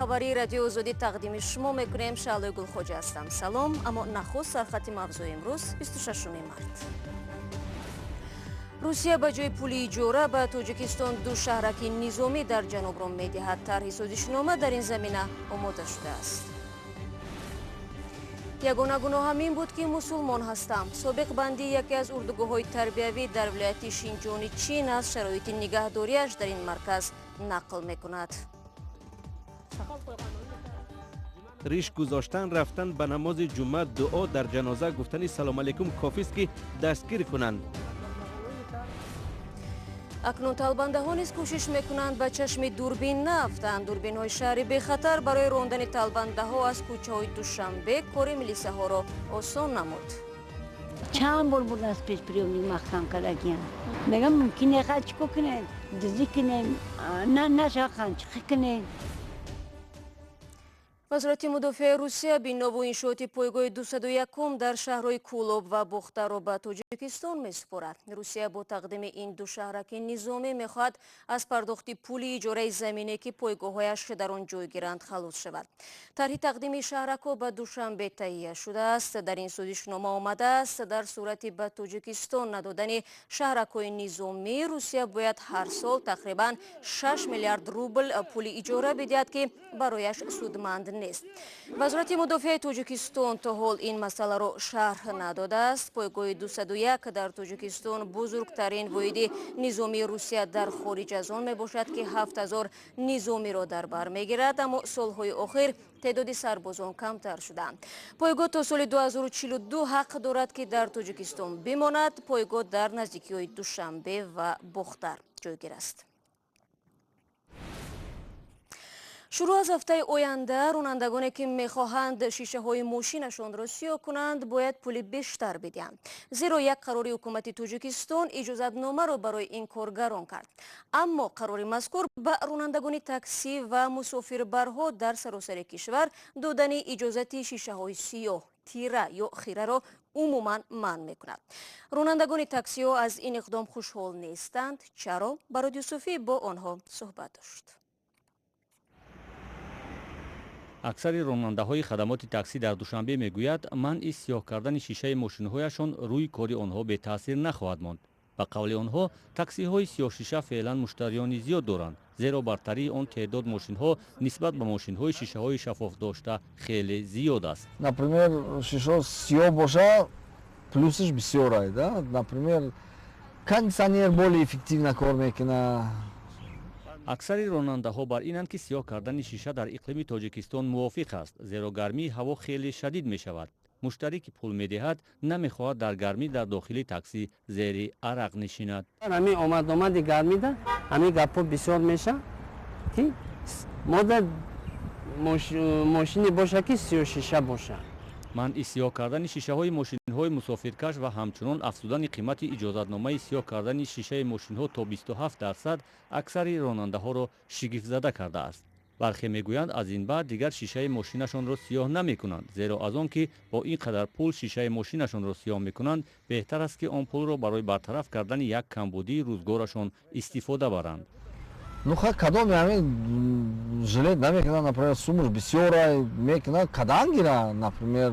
خبری رادیو آزادی تقدیم شما میکنیم. شعله گلخوجه هستم. سلام. اما نخست سرخط موضوع امروز 26 مارت. روسیه به جای پول اجاره به تاجیکستان دو شهرک نظامی در جنوب را میدهد. طرح سازشنامه در این زمینه آماده شده است. یگانه گناهم این بود که مسلمان هستم. سابق بندی یکی از اردوگاه‌های تربیوی در ولایت شینجان چین از شرایط نگهداریش در این مرکز نقل میکند. ریش گذاشتن، رفتن به نماز جمعه، دعا در جنازه، گفتن سلام علیکم کافی است که دستگیر کنند. اکنون طالبانده نیز کوشش میکنند به چشم دوربین نرفتند. دوربین های شهری به خطر برای راندن طالبانده ها از کوچه های دوشنبه کار ملیسه ها را آسان نمود. چند بار بود از پیش پریونی مختم کردگیم. میگم ممکنه خرچ کنه، دزدی کنه، نه خرچ کنه. وزارت مدافع روسیه به نو انشاءات پایگاه 201 در شهرهای کولوب و بختر را به تاجیکستان می‌سپارد. روسیه با تقدیم این دو شهرک نظامی می‌خواهد از پرداخت پول اجاره زمینی که پایگاه‌هایش در آن جایگیرند خلاص شود. طرح تقدیم شهرک‌ها به دوشنبه تهیه شده است. در این سازشنامه آمده است در صورت به تاجیکستان ندادن شهرک‌های نظامی روسیه باید هر سال تقریباً 6 میلیارد روبل پول اجاره بدهد که برایش سودمند نیست. وزارت مدافع تاجیکستان تا حال این مسئله را شرح نداده است. پایگاه 201 در تاجیکستان بزرگترین واحد نظامی روسیه در خارج از آن می باشد که 7000 نظامی را در بر می گیرد، اما سالهای اخیر تعداد سربازان کمتر شده. پایگاه تا سال 2042 حق دارد که در تاجیکستان بماند. پایگاه در نزدیکی های دوشنبه و بختر جایگیر است. شروع از هفته آینده رانندگانی که میخواهند شیشه های ماشینشان را سیاه کنند باید پول بیشتر بدهند، زیرا یک قرار حکومت تاجیکستان اجازت نامه را برای این کار گران کرد. اما قرار مذکور به رانندگان تاکسی و مسافربرها در سراسر کشور دادن اجازت شیشه های سیاه، تیره یا خیره را عموما منع میکند. رانندگان تاکسی ها از این اقدام خوشحال نیستند. چرا؟ برای یوسفی با آنها صحبت داشت. اکثر راننده‌های خدمات تاکسی در دوشنبه میگوید منع سیاه کردن شیشه ماشین‌هایشان روی کاری آنها به تاثیر نخواهد ماند. به قول آنها تاکسی‌های سیاه شیشه فعلا مشتریان زیاد دارند، زیرا برتری آن تعداد ماشین‌ها نسبت به ماشین‌های شیشه‌های شفاف داشته خیلی زیاد است. Например, شیشه سیاه باشه плюсش بسیاره да. Например, кондиционер более эффективно کار میکنه. اکثر راننده‌ها بر اینند که سیاه کردن شیشه در اقلیم تاجیکستان موافق است، زیرا گرمی هوا خیلی شدید می شود. مشتری که پول می دهد نمی خواهد در گرمی در داخل تاکسی زیر عرق نشیند. همین آمد گرمی ده همین گپا بسیار میشه که مادر ماشینی باشه که سیاه شیشه باشه. من سیاه کردن شیشه های ماشین های مسافرکش و همچنان افزودن قیمت اجازتنامه سیاه کردن شیشه ماشین ها تا 27% اکثر راننده ها را شگفت زده کرده است. برخی میگویند از این بعد دیگر شیشه ماشینشان را سیاه نمی کنند، زیرا از آن که با این قدر پول شیشه ماشینشان را سیاه می کنند بهتر است که آن پول را برای برطرف کردن یک کمبودی روزگارشان استفاده برند. Ну ха кадом ями жилет намекунад, например, сумуш бисёра мекунад, кадан гира, например,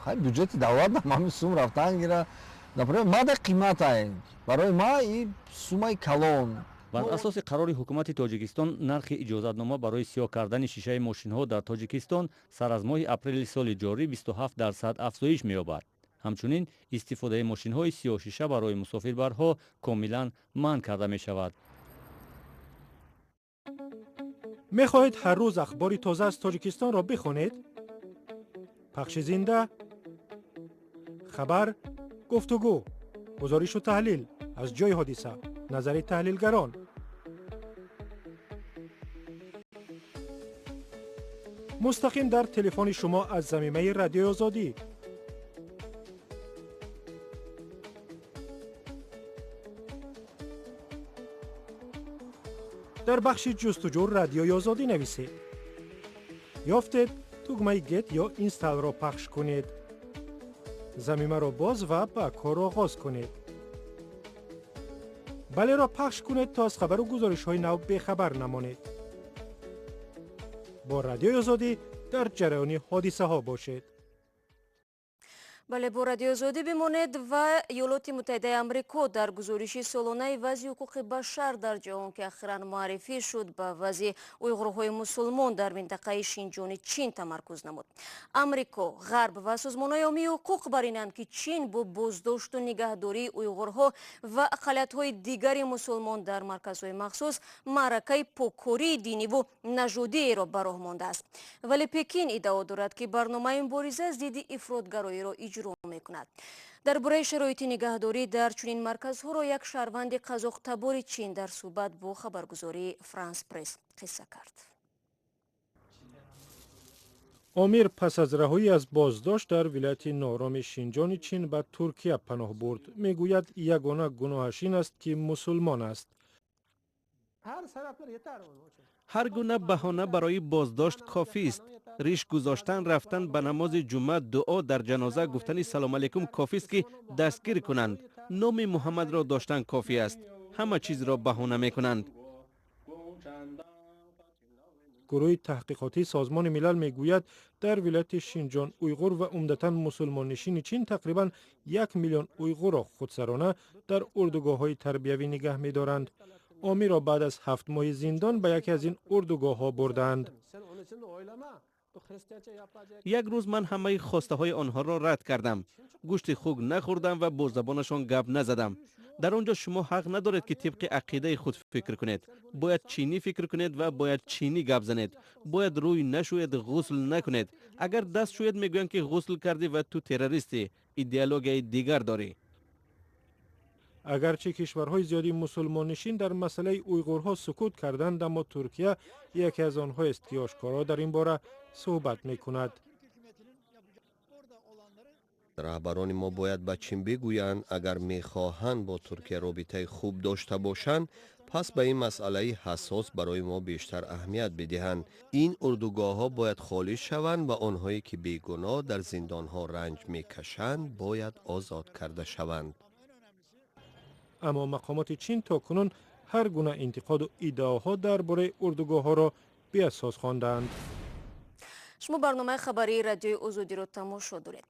хай бюджети давлат ҳамин сум рафтан гира, например, мада қиматай, барои ма и сумаи калон. بر اساس قرار حکومت تاجیکستان نرخ اجازتنامه برای سیاه کردن شیشه ماشین‌ها در تاجیکستان سر از ماه اپریل سال جاری 27% افزایش می‌یابد. همچنین استفاده ماشین‌های سیاه شیشه برای مسافربرها کاملا منع کرده می‌شود. می‌خواهید هر روز اخبار تازه از تاجیکستان را بخوانید؟ پخش زنده، خبر، گفتگو، گزارش و تحلیل از جای حادثه، نظر تحلیلگران. مستقیم در تلفن شما از زمینه رادیو آزادی. در بخش جستجو رادیو آزادی نویسید. یافتید دکمه گت یا اینستال را پخش کنید. زمینه را باز و با کار آغاز کنید. بله را پخش کنید تا از خبر و گزارش های نو بخبر نمانید. با رادیوی آزادی در جریان حادثه ها باشید. بله، با رادیو آزادی بمانید و ایالات متحده آمریکا در گزارش سالانه وضع حقوق بشر در جهان که اخیراً معرفی شد به وضع اویغورهای مسلمان در منطقه شینجیانگ چین تمرکز نمود. آمریکا، غرب و سازمان‌های عمومی حقوق بر اینند که چین با بازداشت و نگهداری اویغورها و اقلیت‌های دیگر مسلمان در مرکزهای مخصوص معرکه پاککاری دینی و نژادی را به راه مانده است. ولی پکین ادعا دارد که برنامه مبارزه ضد افراطگرایی را اجرا میکند. درباره شرایط نگهداری در چنین مرکزها را یک شهروند قزاق‌تبار چین در صحبت با خبرگزاری فرانس پرس قصه کرد. آمیر پس از رهایی از بازداشت در ولایت نارام شینجیانگ چین به ترکیه پناه برد. میگوید یگانه گناهش این است که مسلمان است. هر گونه بهانه برای بازداشت کافی است. ریش گذاشتن، رفتن به نماز جمعه، دعا در جنازه، گفتن سلام علیکم کافی است که دستگیر کنند. نام محمد را داشتن کافی است. همه چیز را بهانه میکنند. گروه تحقیقاتی سازمان ملل میگوید در ولایت شینجیانگ اویغور و عمدتاً مسلمان نشین چین تقریباً 1 میلیون اویغور را خودسرانه در اردوگاه‌های تربیوی نگه می‌دارند. آمیر را بعد از 7 ماه زندان به یکی از این اردوگاه‌ها بردند. یک روز من همه خواسته های آنها را رد کردم. گوشت خوک نخوردم و با زبانشان گپ نزدم. در آنجا شما حق ندارید که طبق عقیده خود فکر کنید. باید چینی فکر کنید و باید چینی گپ زنید. باید روی نشوید، غسل نکنید. اگر دست شوید میگویند که غسل کردی و تو تروریستی. ایدئولوژی دیگر داری. اگرچه کشورهای زیادی مسلمان نشین در مسئله اویغورها سکوت کردند، اما ترکیه یکی از آنها است که آشکارا در این باره صحبت میکند. رهبران ما باید به چین بگویند اگر میخواهند با ترکیه رابطه خوب داشته باشند، پس به این مسئله حساس برای ما بیشتر اهمیت بدهند. این اردوگاه ها باید خالی شوند و آنهایی که بیگناه در زندان ها رنج میکشند باید آزاد کرده شوند. اما مقامات چین تاکنون هر گونه انتقاد و ادعاها درباره اردوگاه‌ها را بی اساس خواندند. شما برنامه خبری رادیوی آزادی را تماشا دارید.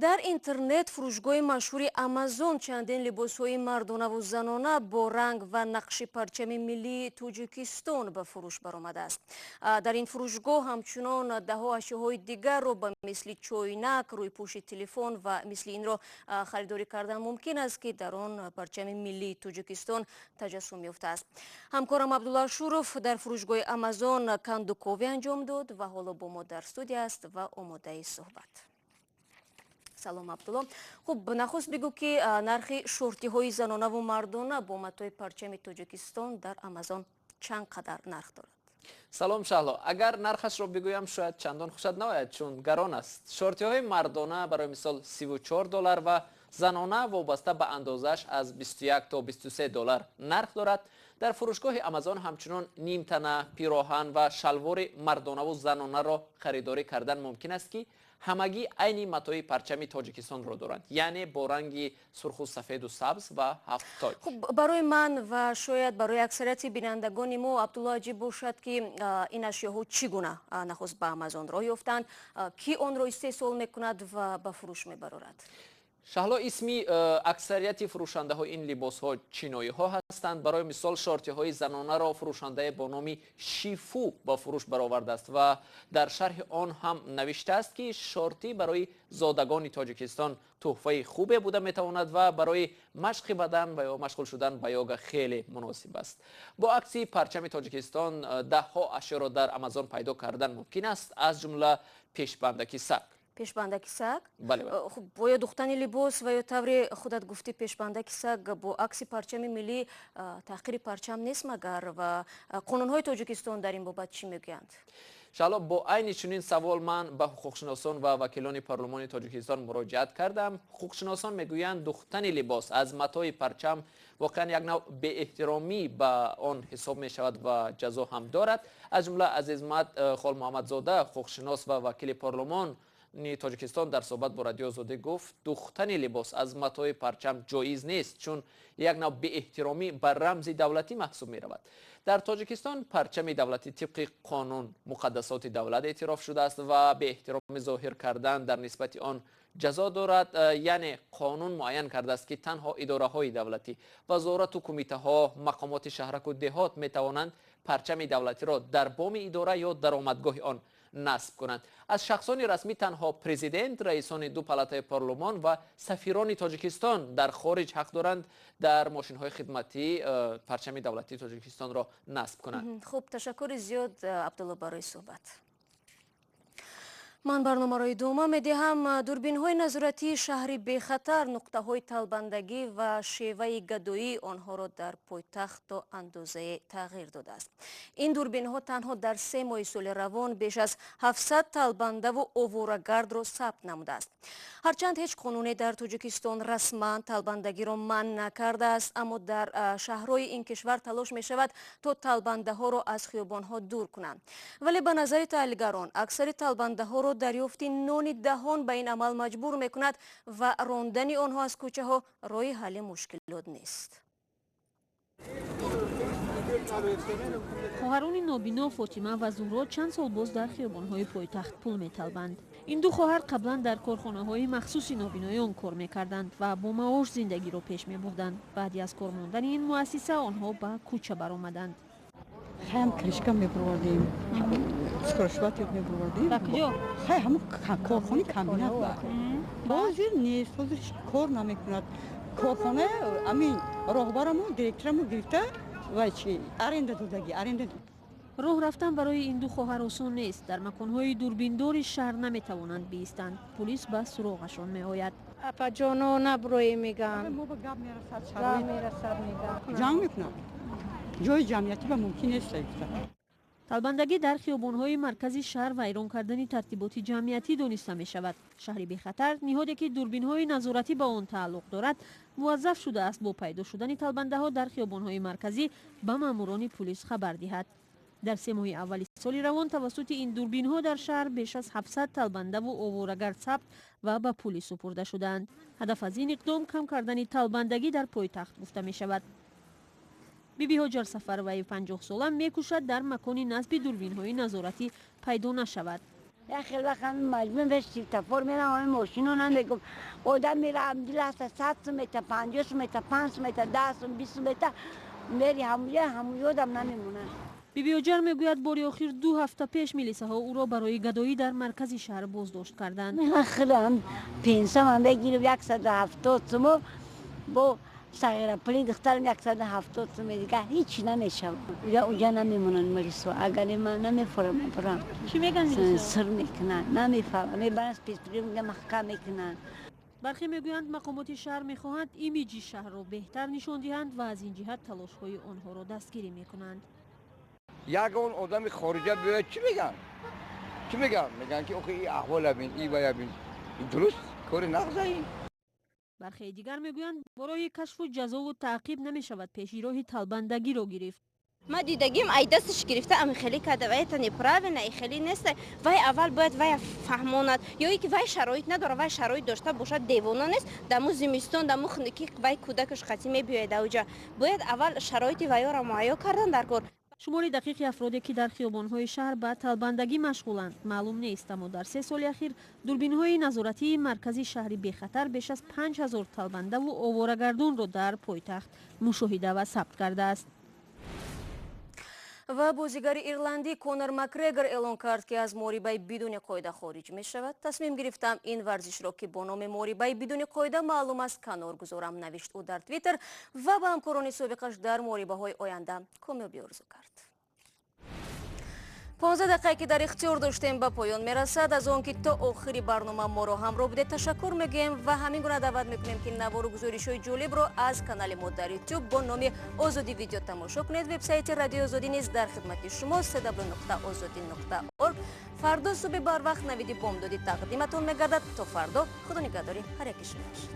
در اینترنت فروشگاه مشهور آمازون چندین لباس‌های مردانه و زنانه با رنگ و نقش پرچم ملی تاجیکستان به فروش برآمده است. در این فروشگاه همچنان ده‌ها اشیاءهای دیگر را به مثل چوینک، روی پوش تلفن و مثل این را خریداری کردن ممکن است که در آن پرچم ملی تاجیکستان تجسم یافته است. همکارم عبدالله شوروف در فروشگاه آمازون کندوکاوی انجام داد و حالا با ما در استودیو است و آماده صحبت. سلام عبدالله. خب نخست بگو که نرخ شورتی های زنانه و مردانه با متای پرچم تاجیکستان در آمازون چند قدر نرخ دارد؟ سلام شهلا، اگر نرخش را بگویم شاید چندان خوشت نآید چون گران است. شورتی های مردانه برای مثال $34 و زنانه وابسته به اندازش از 21 تا 23 دلار نرخ دارد. در فروشگاه آمازون همچنان نیم تنه، پیراهن و شلوار مردانه و زنانه را خریداری کردن ممکن است که همگی عین متای پرچم تاجیکستان را دارند، یعنی با رنگ سرخ و سفید و سبز و 7 تاج. خب برای من و شاید برای اکثریت بینندگان ما عبدالله عجیب باشد که این اشیاء چگونه نخست به آمازون راه یافتند، کی آن را استحصال میکند و به فروش میبرد؟ شهلا، اسمی اکثریت فروشنده های این لباس ها چینایی ها هستند. برای مثال شورتی های زنانه را فروشنده با نام شیفو با فروش برآورده است و در شرح آن هم نوشته است که شورتی برای زادگان تاجیکستان تحفه خوبی بوده میتواند و برای مشق بدن و یا مشغول شدن به یوگا خیلی مناسب است. با عکس پرچم تاجیکستان ده ها اشیا را در آمازون پیدا کردن ممکن است، از جمله پیشبندکی سگ. پیشبندک سگ؟ بله. خب باید دختن لباس و یا طور خودت گفتی پیشبندک سگ با عکس پرچم ملی تحقیر پرچم نیست مگر و قانون‌های تاجیکستان در این بابت چی میگویند؟ شالا با عین چنین سوال من به حقوقشناسان و وکیلان پارلمان تاجیکستان مراجعت کردم. حقوقشناسان میگویند دختن لباس از متای پرچم واقعا یک نوع به احترامی به آن حساب می شود و جزا هم دارد. از جمله عزیزمت خال محمد زاده حقوقشناس و وکیل پارلمان тоҷикистон дар суҳбат бо радио Озодӣ гуфт духтани либос аз матои парчам ҷоиз нест, чун як нав беэҳтиромӣ ба рамзи давлатӣ маҳсуб меравад. дар тоҷикистон парчами давлатӣ тибқи қонун муқаддасоти давлат эътироф шудааст ва беэҳтиромӣ зоҳир кардан дар нисбати он ҷазо дорад. яъне қонун муайян кардааст ки танҳо идораҳои давлатӣ, вазорату кумитаҳо, мақомоти шаҳраку деҳот метавонанд парчами давлатиро дар боми идора ё даромадгоҳи он насб کنند. از شخصان رسمی تنها پرزیدنت، رئیسان دو پالاتای پارلمان و سفیران تاجیکستان در خارج حق دارند در ماشین‌های خدمتی پرچم دولتی تاجیکستان را نصب کنند. خوب، تشکر زیاد عبدالله برای صحبت. من برنامه را ادامه میدهم. دوربین‌های نظارتی شهری بخطر نقطه‌های طلبندگی و شیوه گدایی آنها را در پایتخت تا اندازه تغییر داده است. این دوربین‌ها تنها در 3 ماه سال روان بیش از 700 طلبنده و آواره‌گرد را ثبت نموده است. هرچند هیچ قانونی در تاجیکستان رسما طلبندگی را منع نکرده است، اما در شهرهای این کشور تلاش می شود تا طلبنده ها را از خیابان‌ها دور کنند. ولی به نظر تحلیلگران اکثر طلبنده ها را دریافت نان دهان به این عمل مجبور می کند و راندن آنها از کوچه ها راه حل مشکلات نیست. خواهران نابینا فاطمه و زهرا چند سال باز در خیابان‌های پایتخت پول می‌طلبند. این دو خواهر قبلا در کارخانه‌های مخصوص نابینایان کار می‌کردند و با معاش زندگی را پیش می‌بردند. بعدی از کار ماندن این مؤسسه آنها به کوچه برآمدند. هم کرشکا می‌بردیم. سکرشوات می‌بردیم. با کجا؟ همون کارخانه کامبینات بود. بازی نیست، بازیش کار نمی‌کند. کارخانه امین راهبرمون دیرکترمون گرفته و چی آرنده دادگی آرنده. راه رفتن برای این دو خواهر آسان نیست. در مکان‌های دوربیندار شهر نمی‌توانند بایستند. پلیس به سراغشان می‌آید. اپا جانو نبروی میگن. ما با گاب میرسد گاب میرسد میگن. جنگ میکنن. جای جمعیتی با ممکن نیست. طلبندگی در خیابان‌های مرکزی شهر و ویران کردن ترتیبات جمعیتی دانسته می‌شود. شهری بخطر نهادی که دوربین‌های نظارتی با آن تعلق دارد موظف شده است با پیدا شدن طلبنده‌ها در خیابان‌های مرکزی به ماموران پلیس خبر دهد. در 3 ماه اول سال روان توسط این دوربین‌ها در شهر بیش از 700 طلبنده و آواره‌گرد ثبت و به پلیس سپرده شدند. هدف از این اقدام کم کردن طلبندگی در پایتخت گفته می‌شود. بیبی هاجر سفروی 50 ساله میکوشد در مکانی نصب دوربین‌های نظارتی پیدا نشود. یا خیلی وقت مجبور بشیم تفر میرم همه ماشینا نمیگم آدم میره عمدیل هست 100 متر 50 متر 5 متر 10 20 متر میری همون یادم نمیمونه. بیبی هاجر میگوید باری آخر 2 هفته پیش میلیسه ها او را برای گدایی در مرکز شهر بازداشت کردند. من خیلی هم پنسه من بگیرم 170 تومان با صغیره پلی دخترم 170 تومان دیگه هیچی نمیشه. اونجا نمیمونن مریضا. اگر من نمیفرم برام. چی میگن مریضا؟ سر میکنن. نمیفهمم. میبرن پیشگیری میگن محکم میکنن. برخی میگویند مقامات شهر میخواهند ایمیج شهر را بهتر نشان دهند و از این جهت تلاش های آنها را دستگیری میکنند. یک اون آدم خارجی بیاید چی میگن؟ چی میگن؟ میگن که اوکی احوال ببین ای و ببین. درست کار نغزایی. برخی دیگر میگویند برای کشف و جزا و تعقیب نمیشود پیشی راه طلبندگی را گرفت. ما دیدگیم ای دستش گرفته اما خیلی کرده وای تنی پراوی نه خیلی نیست وای اول باید وای فهماند یا اینکه وای شرایط نداره وای شرایط داشته باشه دیوانه نیست دمو زمستون دمو خنکی وای کودکش خاطی میبیاید اوجا باید اول شرایط وای را مهیا کردن در کار. شمار دقیق افرادی که در خیابان‌های شهر به طلبندگی مشغولند معلوم نیست، اما در 3 سال اخیر دوربین‌های نظارتی مرکزی شهری بخطر بیش از 5000 طلبنده و آواره‌گردان را در پایتخت مشاهده و ثبت کرده است. و بازیگر ایرلندی کونر مکگرگور اعلان کرد که از موریبای بدون قاعده خارج می شود. تصمیم گرفتم این ورزش را که با نام موریبای بدون قاعده معلوم است کنار گذارم، نوشت او در توییتر و به همکاران سابقش در موریباهای آینده کامیابی آرزو کرد. 15 دقیقه که در اختیار داشتیم به پایان میرسد. از آن که تا آخری برنامه ما را همراه بوده تشکر میگیم و همین گونه دعوت میکنیم که نوار و گزارش‌های جالب را از کانال ما در یوتیوب با نام آزادی ویدیو تماشا کنید. وبسایت رادیو آزادی نیز در خدمت شما www.azadi.org. فردا صبح بر وقت نوید بامدادی تقدیمتون میگردد. تا فردا خدا نگهداری هر یکی شما باشید.